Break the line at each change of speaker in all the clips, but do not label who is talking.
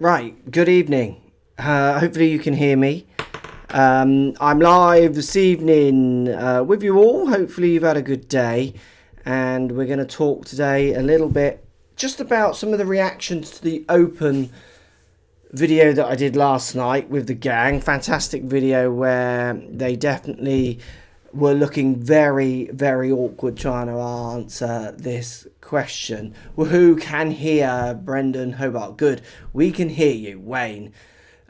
Right, good evening. Hopefully you can hear me. I'm live this evening with you all. Hopefully you've had a good day. And we're going to talk today a little bit just about some of the reactions to the Open video that I did last night with the gang. Fantastic video where they definitely were looking very, very awkward trying to answer this question. Well, who can hear Brendan Hobart? Good. We can hear you, Wayne.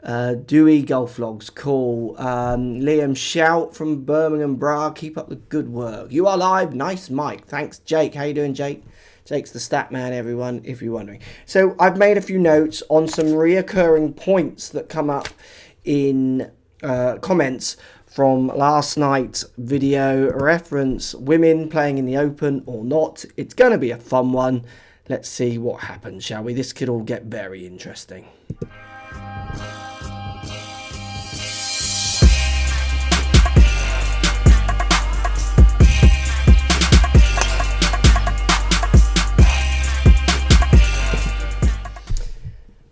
Dewey Golf Vlogs, cool. Liam Shout from Birmingham Bra, keep up the good work. You are live, nice mic. Thanks, Jake. How you doing, Jake? Jake's the stat man, everyone, if you're wondering. So I've made a few notes on some reoccurring points that come up in comments from last night's video reference women playing in the Open or not. It's going to be a fun one. Let's see what happens, shall we? This could all get very interesting.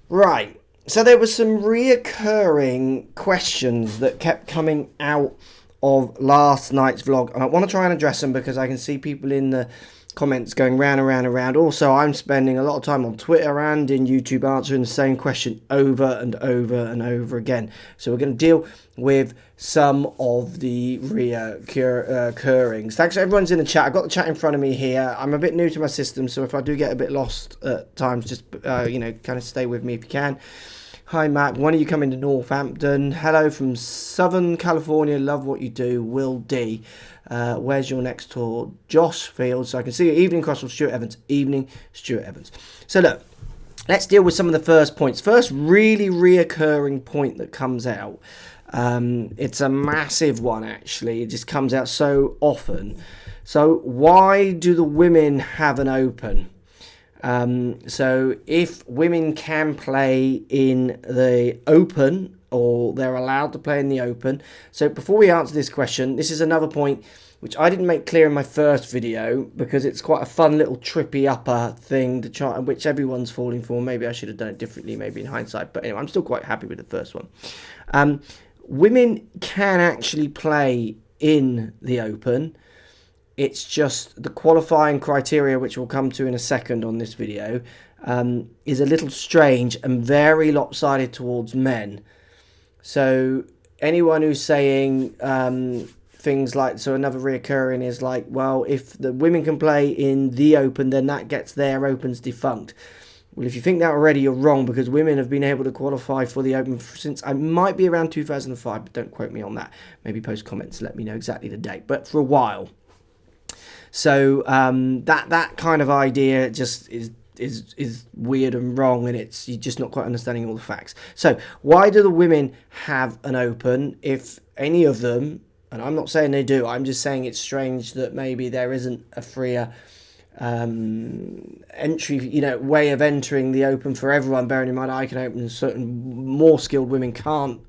Right, so there were some reoccurring questions that kept coming out of last night's vlog, and I want to try and address them because I can see people in the comments going round and round and round. Also, I'm spending a lot of time on Twitter and in YouTube answering the same question over and over and over again. So we're going to deal with some of the reoccurrings. Thanks to everyone's in the chat. I've got the chat in front of me here. I'm a bit new to my system, so if I do get a bit lost at times, just kind of stay with me if you can. Hi Matt, when are you coming to Northampton? Hello from Southern California, love what you do. Will D. Where's your next tour? Josh Field. So I can see you. Evening Crossfield, Stuart Evans. Evening, Stuart Evans. So look, let's deal with some of the first points. First really reoccurring point that comes out. It's a massive one actually. It just comes out so often. So why do the women have an Open? So if women can play in the Open, or they're allowed to play in the Open. So before we answer this question, this is another point which I didn't make clear in my first video because it's quite a fun little trippy upper thing to try, which everyone's falling for. Maybe I should have done it differently, maybe in hindsight. But anyway, I'm still quite happy with the first one. Women can actually play in the Open. It's just the qualifying criteria, which we'll come to in a second on this video, is a little strange and very lopsided towards men. So anyone who's saying things like, so another reoccurring is like, well, if the women can play in the Open, then that gets their Opens defunct. Well, if you think that already, you're wrong, because women have been able to qualify for the Open since, I might be around 2005, but don't quote me on that. Maybe post comments, let me know exactly the date, but for a while. So that kind of idea just is weird and wrong, and you're just not quite understanding all the facts. So why do the women have an Open if any of them, and I'm not saying they do, I'm just saying it's strange that maybe there isn't a freer entry, way of entering the Open for everyone, bearing in mind I can open, certain more skilled women can't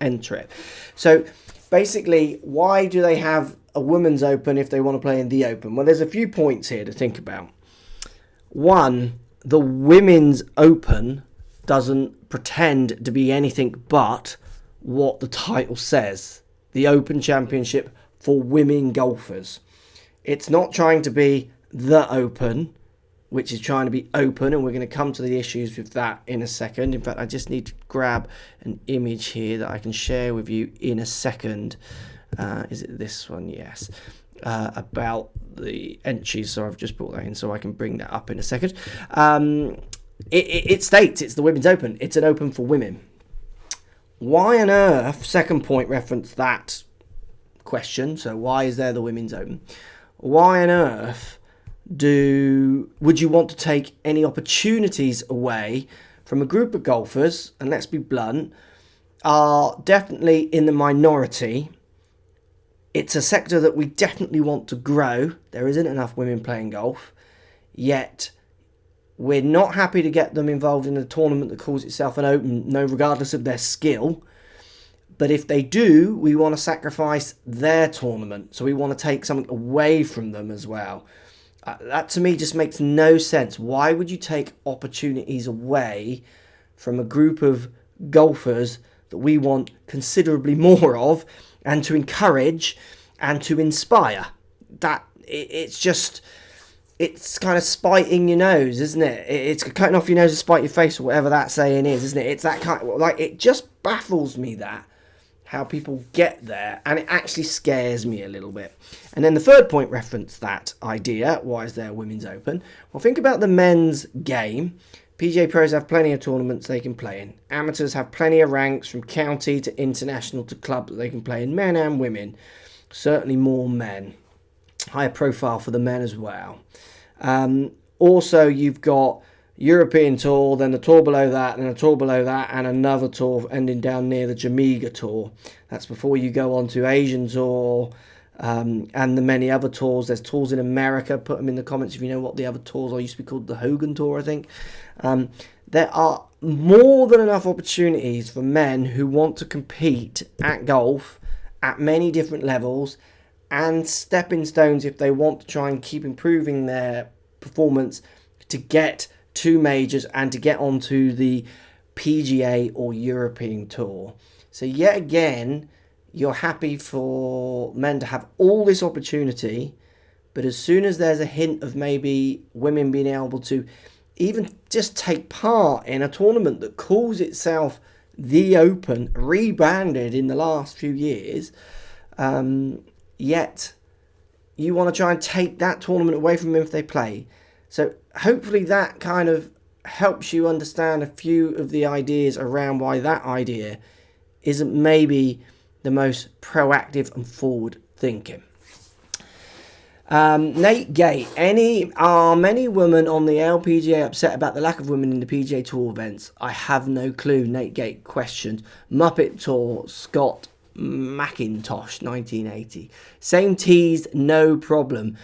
enter it. So basically, why do they have a women's Open if they want to play in the Open? Well, there's a few points here to think about. One, the women's Open doesn't pretend to be anything but what the title says. The Open Championship for women golfers. It's not trying to be the Open, which is trying to be open, and we're going to come to the issues with that in a second. In fact, I just need to grab an image here that I can share with you in a second. Is it this one? Yes. About the entries, so I've just brought that in so I can bring that up in a second. It states it's the Women's Open. It's an Open for women. Why on earth, second point reference that question, so why is there the Women's Open? Why on earth would you want to take any opportunities away from a group of golfers, and let's be blunt, are definitely in the minority. It's a sector that we definitely want to grow. There isn't enough women playing golf, yet we're not happy to get them involved in a tournament that calls itself an Open, no, regardless of their skill. But if they do, we want to sacrifice their tournament. So we want to take something away from them as well. That to me just makes no sense. Why would you take opportunities away from a group of golfers that we want considerably more of, and to encourage and to inspire. It's kind of spiting your nose, isn't it? It's cutting off your nose to spite your face, or whatever that saying is, isn't it? It's that kind of, like, it just baffles me that how people get there, and it actually scares me a little bit. And then the third point referenced that idea. Why is there a women's open? Well, think about the men's game. PGA pros have plenty of tournaments they can play in. Amateurs have plenty of ranks from county to international to club that they can play in, men and women. Certainly more men. Higher profile for the men as well. Also, you've got European Tour, then the tour below that, and a tour below that, and another tour ending down near the Jamaica Tour. That's before you go on to Asian Tour, and the many other tours. There's tours in America. Put them in the comments if you know what the other tours are. Used to be called the Hogan Tour, I think. There are more than enough opportunities for men who want to compete at golf at many different levels, and stepping stones if they want to try and keep improving their performance to get to majors and to get onto the PGA or European Tour. So yet again, you're happy for men to have all this opportunity, but as soon as there's a hint of maybe women being able to even just take part in a tournament that calls itself the Open, rebranded in the last few years, yet you want to try and take that tournament away from them if they play. So hopefully that kind of helps you understand a few of the ideas around why that idea isn't maybe the most proactive and forward thinking. Nate Gate, are many women on the LPGA upset about the lack of women in the PGA Tour events? I have no clue. Nate Gate questioned. Muppet Tour, Scott McIntosh, 1980. Same tees, no problem.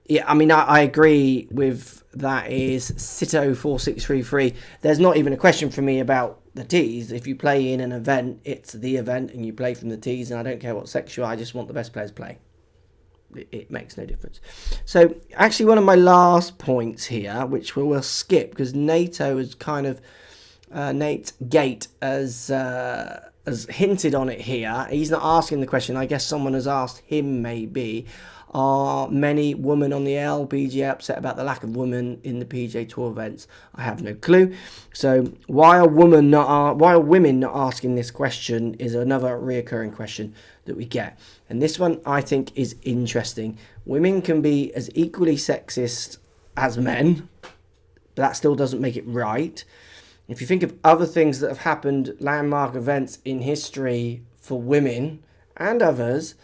Yeah, I mean, I agree with that. Is Sito 4633. There's not even a question for me about the tees. If you play in an event, it's the event, and you play from the tees, and I don't care what sex you are. I just want the best players play. It makes no difference. So, actually, one of my last points here, which we'll skip, because NATO is kind of Nate Gate has hinted on it here. He's not asking the question. I guess someone has asked him, maybe. Are many women on the LPGA upset about the lack of women in the PGA Tour events? I have no clue. So why are women not asking this question is another reoccurring question that we get. And this one I think is interesting. Women can be as equally sexist as men, but that still doesn't make it right. If you think of other things that have happened, landmark events in history for women and others,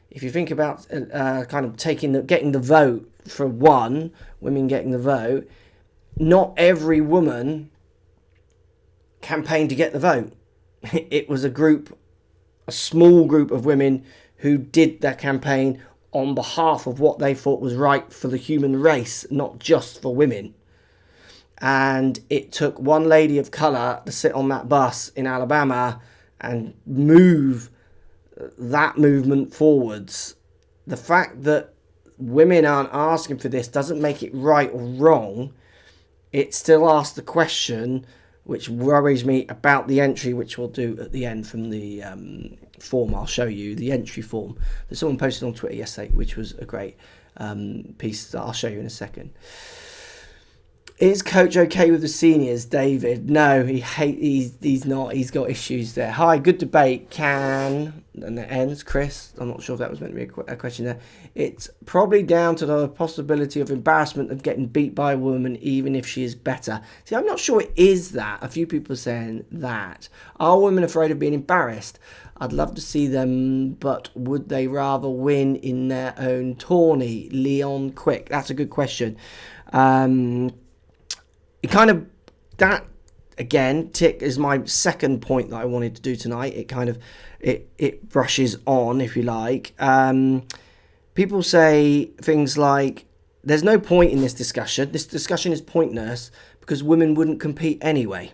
if you think about kind of getting the vote for one, women getting the vote, not every woman campaigned to get the vote. It was a small group of women who did their campaign on behalf of what they thought was right for the human race, not just for women. And it took one lady of colour to sit on that bus in Alabama and move that movement forwards. The fact that women aren't asking for this doesn't make it right or wrong. It still asks the question, which worries me about the entry, which we'll do at the end from the form. I'll show you the entry form that someone posted on Twitter yesterday, which was a great piece that I'll show you in a second. Is Coach okay with the seniors, David? No, he's not. He's got issues there. Hi, good debate. And it ends, Chris. I'm not sure if that was meant to be a question there. It's probably down to the possibility of embarrassment of getting beat by a woman, even if she is better. See, I'm not sure it is that. A few people are saying that. Are women afraid of being embarrassed? I'd love to see them, but would they rather win in their own tourney? Leon Quick. That's a good question. It kind of, that again, tick is my second point that I wanted to do tonight. It kind of, it brushes on, if you like. People say things like, there's no point in this discussion. This discussion is pointless because women wouldn't compete anyway.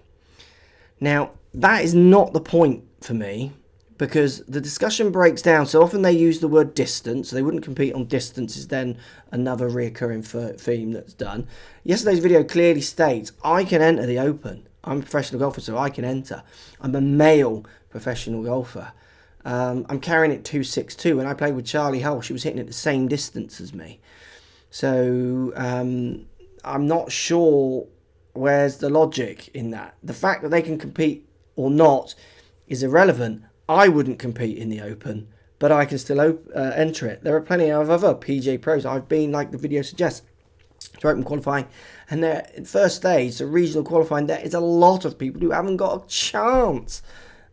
Now, that is not the point for me, because the discussion breaks down. So often they use the word distance. They wouldn't compete on distance is then another reoccurring theme that's done. Yesterday's video clearly states, I can enter the Open. I'm a professional golfer, so I can enter. I'm a male professional golfer. I'm carrying it 262. When I played with Charlie Hull, she was hitting it the same distance as me. So I'm not sure where's the logic in that. The fact that they can compete or not is irrelevant. I wouldn't compete in the Open, but I can still enter it. There are plenty of other PGA pros. I've been, like the video suggests, to Open qualifying, and there, in first stage, so regional qualifying, there is a lot of people who haven't got a chance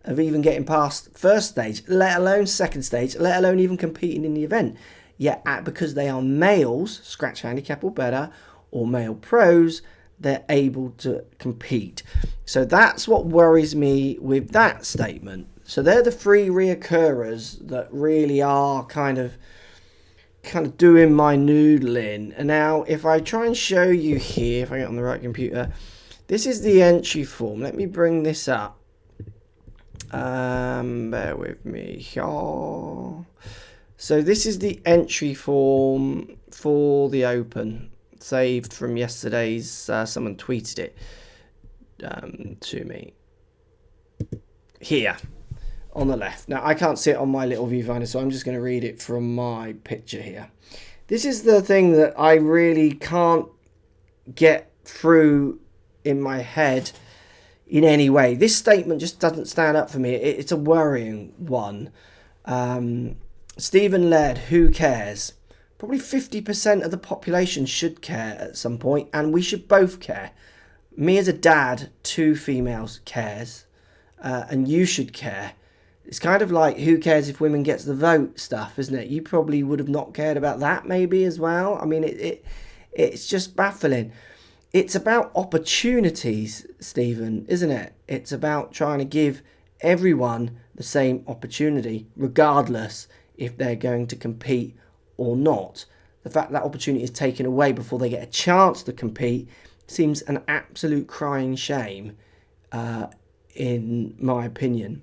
of even getting past first stage, let alone second stage, let alone even competing in the event. Yet, because they are males, scratch handicap or better, or male pros, they're able to compete. So that's what worries me with that statement. So they're the three reoccurrers that really are kind of doing my noodling. And now, if I try and show you here, if I get on the right computer, this is the entry form. Let me bring this up. Bear with me. So this is the entry form for the Open, saved from yesterday's. Someone tweeted it to me. Here on the left. Now, I can't see it on my little viewfinder, so I'm just going to read it from my picture here. This is the thing that I really can't get through in my head in any way. This statement just doesn't stand up for me. It's a worrying one. Stephen Laird, who cares? Probably 50% of the population should care at some point, and we should both care. Me as a dad, 2 females cares, and you should care. It's kind of like who cares if women gets the vote stuff, isn't it? You probably would have not cared about that maybe as well. I mean, it's just baffling. It's about opportunities, Stephen, isn't it? It's about trying to give everyone the same opportunity, regardless if they're going to compete or not. The fact that opportunity is taken away before they get a chance to compete seems an absolute crying shame, in my opinion.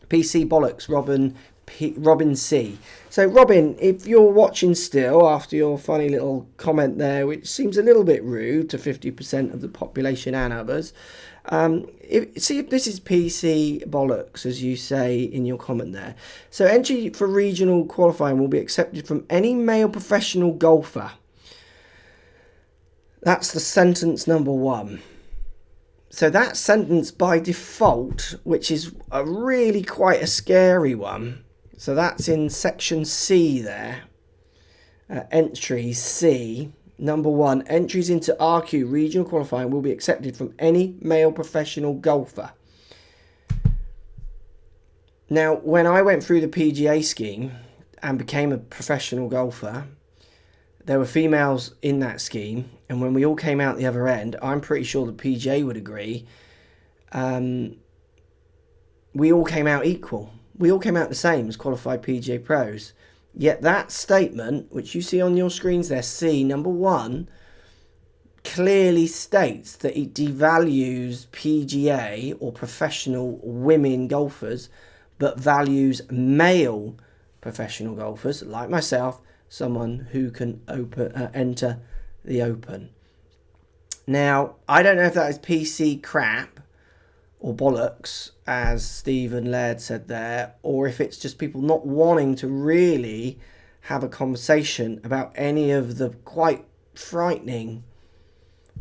PC bollocks, Robin C. So Robin, if you're watching still after your funny little comment there, which seems a little bit rude to 50% of the population and others, see if this is PC bollocks, as you say in your comment there. So entry for regional qualifying will be accepted from any male professional golfer. That's the sentence number 1. So that sentence by default, which is a really quite a scary one. So that's in section C there. Entry C, number 1. Entries into RQ regional qualifying will be accepted from any male professional golfer. Now, when I went through the PGA scheme and became a professional golfer, there were females in that scheme, and when we all came out the other end, I'm pretty sure the PGA would agree, we all came out equal. We all came out the same as qualified PGA pros. Yet that statement, which you see on your screens there, C, number 1, clearly states that it devalues PGA or professional women golfers, but values male professional golfers, like myself, someone who can enter the Open. Now, I don't know if that is PC crap or bollocks, as Stephen Laird said there, or if it's just people not wanting to really have a conversation about any of the quite frightening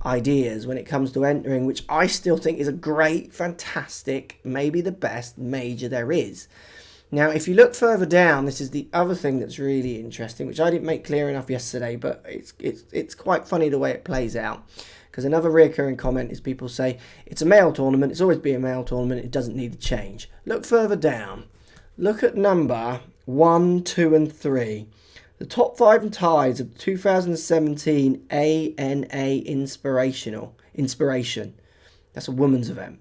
ideas when it comes to entering, which I still think is a great, fantastic, maybe the best major there is. Now, if you look further down, this is the other thing that's really interesting, which I didn't make clear enough yesterday, but it's quite funny the way it plays out. Because another recurring comment is people say, it's a male tournament, it's always been a male tournament, it doesn't need to change. Look further down. Look at number 1, 2 and 3. The top 5 and ties of 2017 ANA Inspiration. That's a women's event.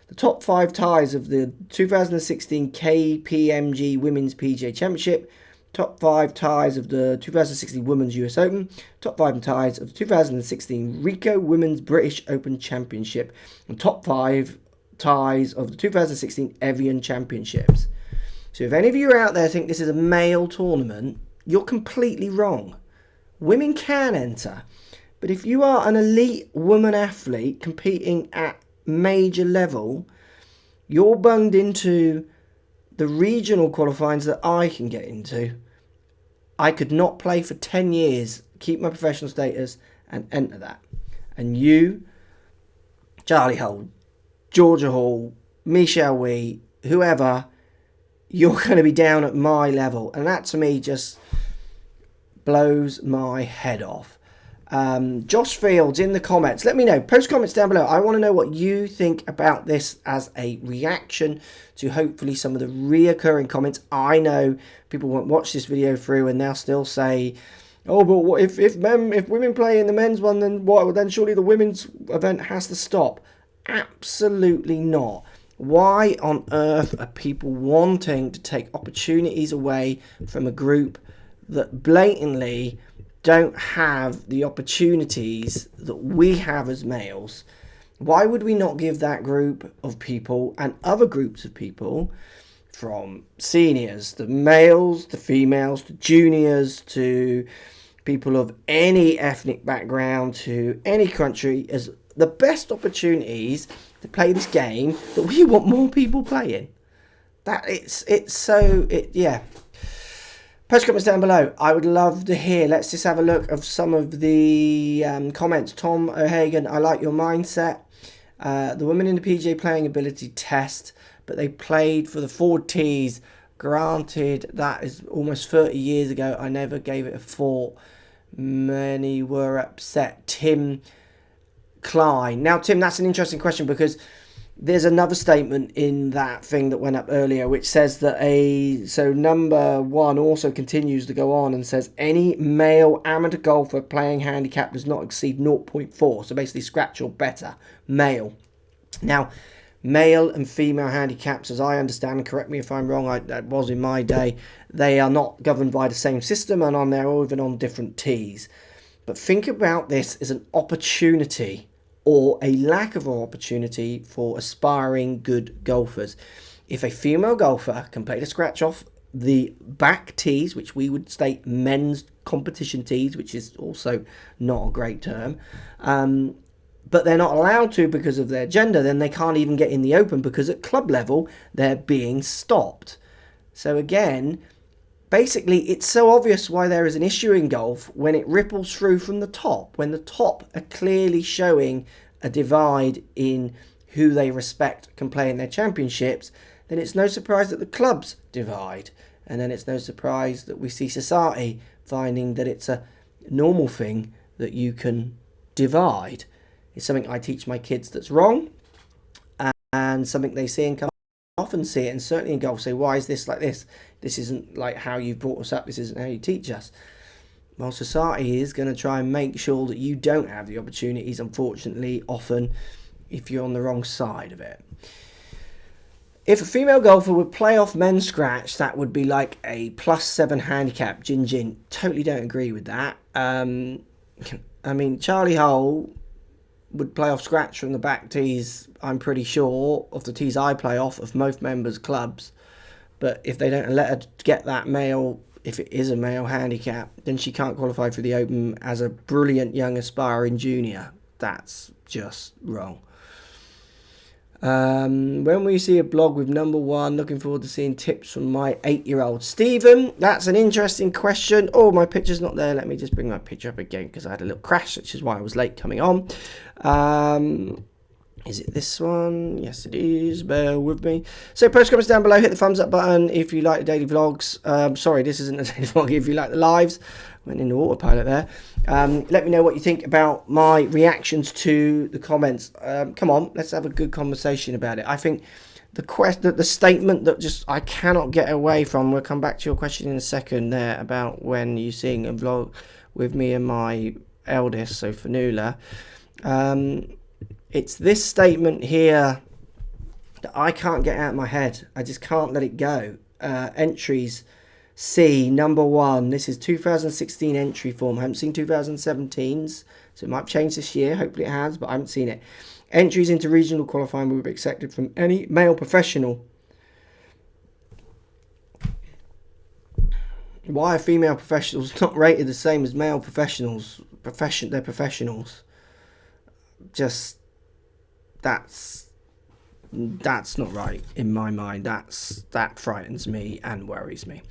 The top 5 ties of the 2016 KPMG Women's PGA Championship, top 5 ties of the 2016 Women's US Open, top 5 ties of the 2016 Rico Women's British Open Championship, and top 5 ties of the 2016 Evian Championships. So if any of you out there think this is a male tournament, you're completely wrong. Women can enter, but if you are an elite woman athlete competing at major level, you're bunged into the regional qualifyings that I can get into. I could not play for 10 years, keep my professional status, and enter that. And you, Charlie Hull, Georgia Hall, Michelle Wee, whoever, you're going to be down at my level. And that to me just blows my head off. Josh Fields in the comments, let me know, post comments down below. I want to know what you think about this as a reaction to hopefully some of the reoccurring comments. I know people won't watch this video through and they'll still say, oh, but what if women play in the men's one, then what? Then surely the women's event has to stop. Absolutely not. Why on earth are people wanting to take opportunities away from a group that blatantly don't have the opportunities that we have as males? Why would we not give that group of people and other groups of people, from seniors, the males, the females, the juniors, to people of any ethnic background, to any country, as the best opportunities to play this game that we want more people playing? That yeah. Post comments down below. I would love to hear. Let's just have a look of some of the comments. Tom O'Hagan, I like your mindset. The women in the PGA playing ability test, but they played for the forward tees. Granted, that is almost 30 years ago. I never gave it a thought. Many were upset. Tim Klein. Now, Tim, that's an interesting question, because there's another statement in that thing that went up earlier which says that number one also continues to go on and says any male amateur golfer playing handicap does not exceed 0.4, so basically scratch or better, male. Now, male and female handicaps, as I understand, and correct me if I'm wrong, that was in my day, they are not governed by the same system, and they're even on different tees. But think about this as an opportunity, or a lack of opportunity, for aspiring good golfers. If a female golfer can play the scratch off the back tees, which we would state men's competition tees, which is also not a great term, but they're not allowed to because of their gender, then they can't even get in the Open, because at club level they're being stopped. So again, basically, it's so obvious why there is an issue in golf when it ripples through from the top. When the top are clearly showing a divide in who they respect can play in their championships, then it's no surprise that the clubs divide. And then it's no surprise that we see society finding that it's a normal thing that you can divide. It's something I teach my kids that's wrong, and something they see and come often see it, and certainly in golf say, why is this like this? This isn't like how you've brought us up, this isn't how you teach us. Well, society is going to try and make sure that you don't have the opportunities, unfortunately, often, if you're on the wrong side of it. If a female golfer would play off men's scratch, that would be like a +7 handicap. Jin. Totally don't agree with that. I mean, Charlie Hull would play off scratch from the back tees, I'm pretty sure, of the tees I play off of most members' clubs. But if they don't let her get that male, if it is a male handicap, then she can't qualify for the Open as a brilliant young aspiring junior. That's just wrong. When will you see a blog with number one? Looking forward to seeing tips from my 8-year-old. Stephen, that's an interesting question. Oh, my picture's not there. Let me just bring my picture up again, because I had a little crash, which is why I was late coming on. Is it this one? Yes, it is. Bear with me. So post comments down below. Hit the thumbs up button if you like the daily vlogs. Sorry, this isn't a daily vlog. If you like the lives. Went into autopilot there. Let me know what you think about my reactions to the comments. Come on, let's have a good conversation about it. I think the statement that just I cannot get away from. We'll come back to your question in a second there about when you seeing a vlog with me and my eldest, so Fanula. It's this statement here that I can't get out of my head. I just can't let it go. Entries C, number one. This is 2016 entry form. I haven't seen 2017's, so it might change this year. Hopefully it has, but I haven't seen it. Entries into regional qualifying will be accepted from any male professional. Why are female professionals not rated the same as male professionals? They're professionals. Just That's not right in my mind. That frightens me and worries me.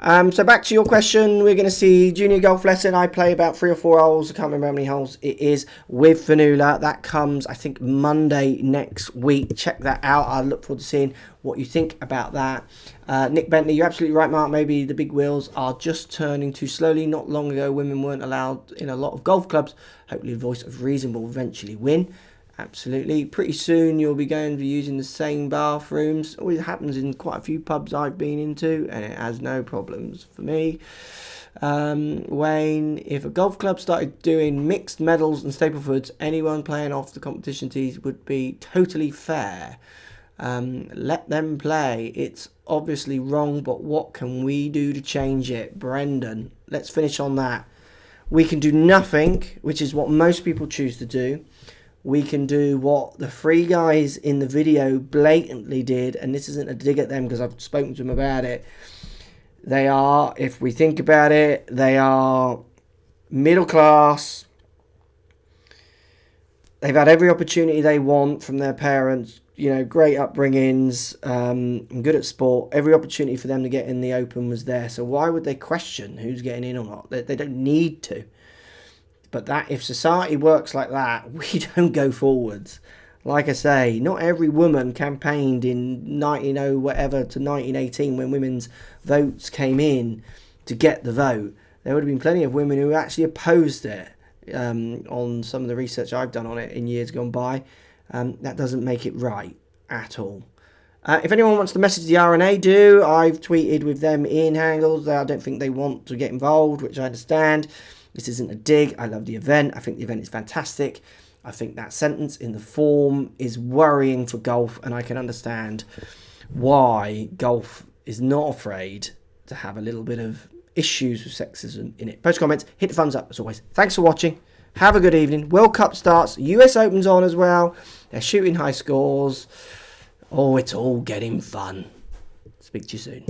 So back to your question, we're going to see junior golf lesson. I play about 3 or 4 holes. I can't remember how many holes it is with Fanula. That comes, I think, Monday next week. Check that out. I look forward to seeing what you think about that. Nick Bentley, you're absolutely right, Mark. Maybe the big wheels are just turning too slowly. Not long ago, women weren't allowed in a lot of golf clubs. Hopefully, the voice of reason will eventually win. Absolutely. Pretty soon you'll be going to be using the same bathrooms. It always happens in quite a few pubs I've been into, and it has no problems for me. Wayne, if a golf club started doing mixed medals and staple foods, anyone playing off the competition tees would be totally fair. Let them play. It's obviously wrong, but what can we do to change it? Brendan, let's finish on that. We can do nothing, which is what most people choose to do. We can do what the 3 guys in the video blatantly did, and this isn't a dig at them because I've spoken to them about it. They are, if we think about it, they are middle class. They've had every opportunity they want from their parents, great upbringings, good at sport. Every opportunity for them to get in the Open was there. So why would they question who's getting in or not? They don't need to. But that, if society works like that, we don't go forwards. Like I say, not every woman campaigned in 1900 to 1918 when women's votes came in to get the vote. There would have been plenty of women who actually opposed it. On some of the research I've done on it in years gone by, that doesn't make it right at all. If anyone wants to message the RNA, do. I've tweeted with them in handles. I don't think they want to get involved, which I understand. This isn't a dig. I love the event. I think the event is fantastic. I think that sentence in the form is worrying for golf, and I can understand why golf is not afraid to have a little bit of issues with sexism in it. Post comments, hit the thumbs up as always. Thanks for watching. Have a good evening. World Cup starts. US Open's on as well. They're shooting high scores. Oh, it's all getting fun. Speak to you soon.